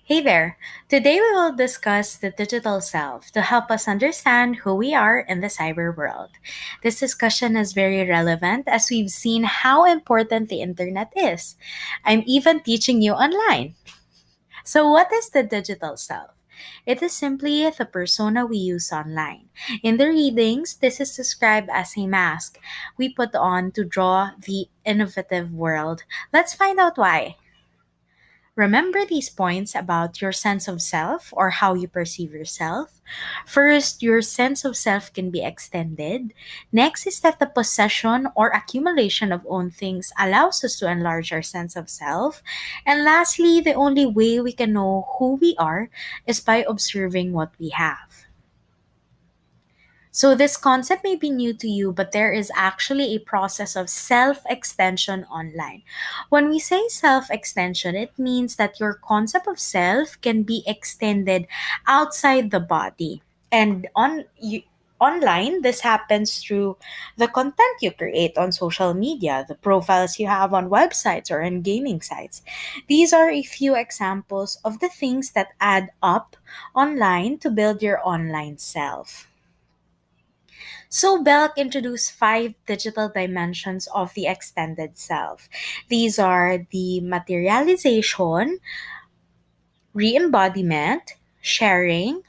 Hey there! Today we will discuss the digital self to help us understand who we are in the cyber world. This discussion is very relevant as we've seen how important the internet is. I'm even teaching you online. So, what is the digital self? It is simply the persona we use online. In the readings, this is described as a mask we put on to draw the innovative world. Let's find out why. Remember these points about your sense of self or how you perceive yourself. First, your sense of self can be extended. Next is that the possession or accumulation of own things allows us to enlarge our sense of self. And lastly, the only way we can know who we are is by observing what we have. So, this concept may be new to you, but there is actually a process of self extension online. When we say self extension, it means that your concept of self can be extended outside the body. And online, this happens through the content you create on social media, the profiles you have on websites or in gaming sites. These are a few examples of the things that add up online to build your online self. So Belk introduced five digital dimensions of the extended self. These are the materialization, re-embodiment, sharing,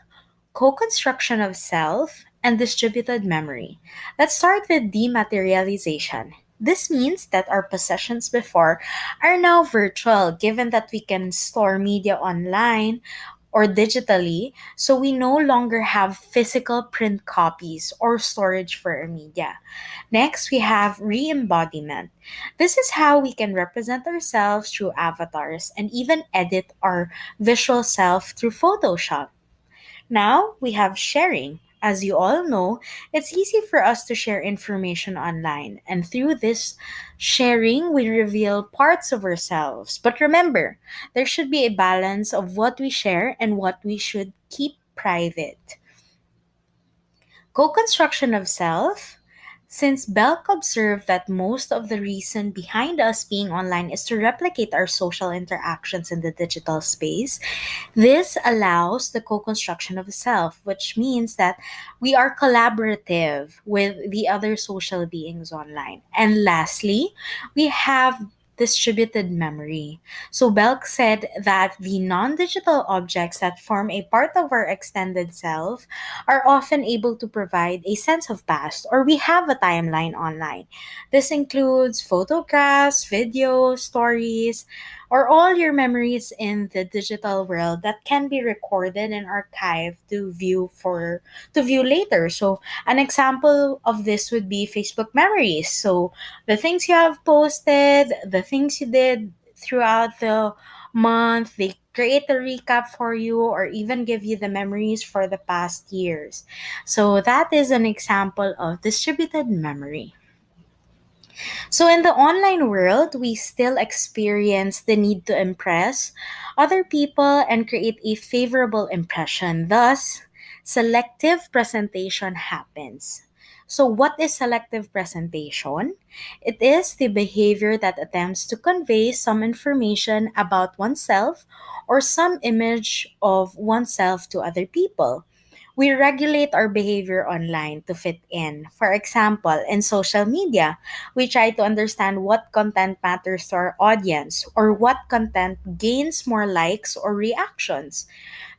co-construction of self, and distributed memory. Let's start with dematerialization. This means that our possessions before are now virtual, given that we can store media online or digitally, so we no longer have physical print copies or storage for our media. Next, we have re embodiment. This is how we can represent ourselves through avatars and even edit our visual self through Photoshop. Now we have sharing. As you all know, it's easy for us to share information online, and through this sharing, we reveal parts of ourselves. But remember, there should be a balance of what we share and what we should keep private. Co construction of self. Since Belk observed that most of the reason behind us being online is to replicate our social interactions in the digital space, this allows the co construction of self, which means that we are collaborative with the other social beings online. And lastly, we have distributed memory. So Belk said that the non digital objects that form a part of our extended self are often able to provide a sense of past, or we have a timeline online. This includes photographs, videos, stories, or all your memories in the digital world that can be recorded and archived to view later. So an example of this would be Facebook memories. So the things you have posted, the things you did throughout the month, they create a recap for you or even give you the memories for the past years. So that is an example of distributed memory. So, in the online world, we still experience the need to impress other people and create a favorable impression. Thus, selective presentation happens. So, what is selective presentation? It is the behavior that attempts to convey some information about oneself or some image of oneself to other people. We regulate our behavior online to fit in. For example, in social media, we try to understand what content matters to our audience or what content gains more likes or reactions.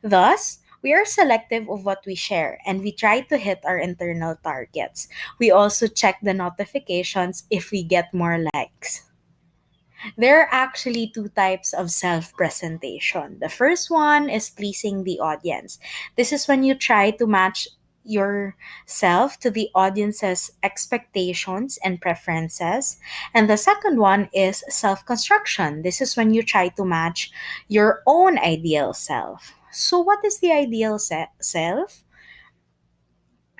Thus, we are selective of what we share and we try to hit our internal targets. We also check the notifications if we get more likes. There are actually two types of self presentation. The first one is pleasing the audience. This is when you try to match yourself to the audience's expectations and preferences. And the second one is self construction. This is when you try to match your own ideal self. So, what is the ideal self?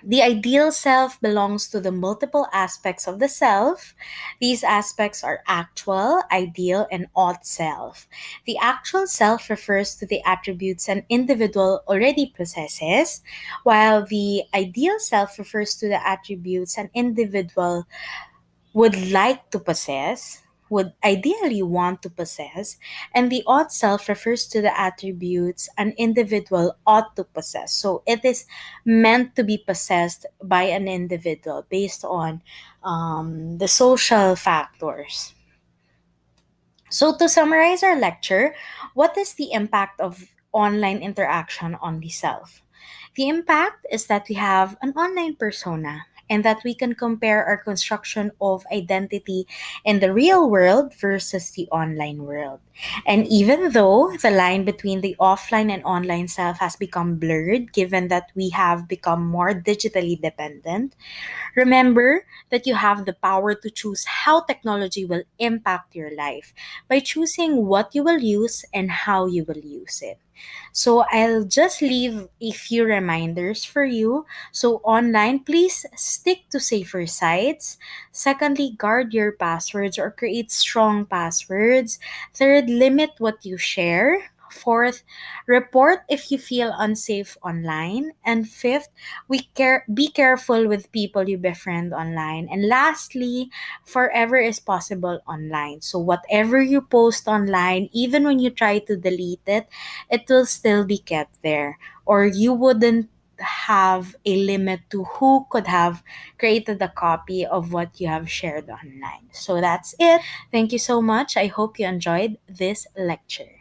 The ideal self belongs to the multiple aspects of the self. These aspects are actual, ideal, and ought self. The actual self refers to the attributes an individual already possesses, while the ideal self refers to the attributes an individual would like to possess. would ideally want to possess, and the ought self refers to the attributes an individual ought to possess. So it is meant to be possessed by an individual based on the social factors. So, to summarize our lecture, what is the impact of online interaction on the self? The impact is that we have an online persona and that we can compare our construction of identity in the real world versus the online world. And even though the line between the offline and online self has become blurred, given that we have become more digitally dependent, remember that you have the power to choose how technology will impact your life by choosing what you will use and how you will use it. So I'll just leave a few reminders for you. So online, please stick to safer sites. Secondly, guard your passwords or create strong passwords. Third, limit what you share. Fourth, report if you feel unsafe online. And fifth, be careful with people you befriend online. And lastly, forever is possible online. So whatever you post online, even when you try to delete it, it will still be kept there, or you wouldn't have a limit to who could have created a copy of what you have shared online. So that's it. Thank you so much. I hope you enjoyed this lecture.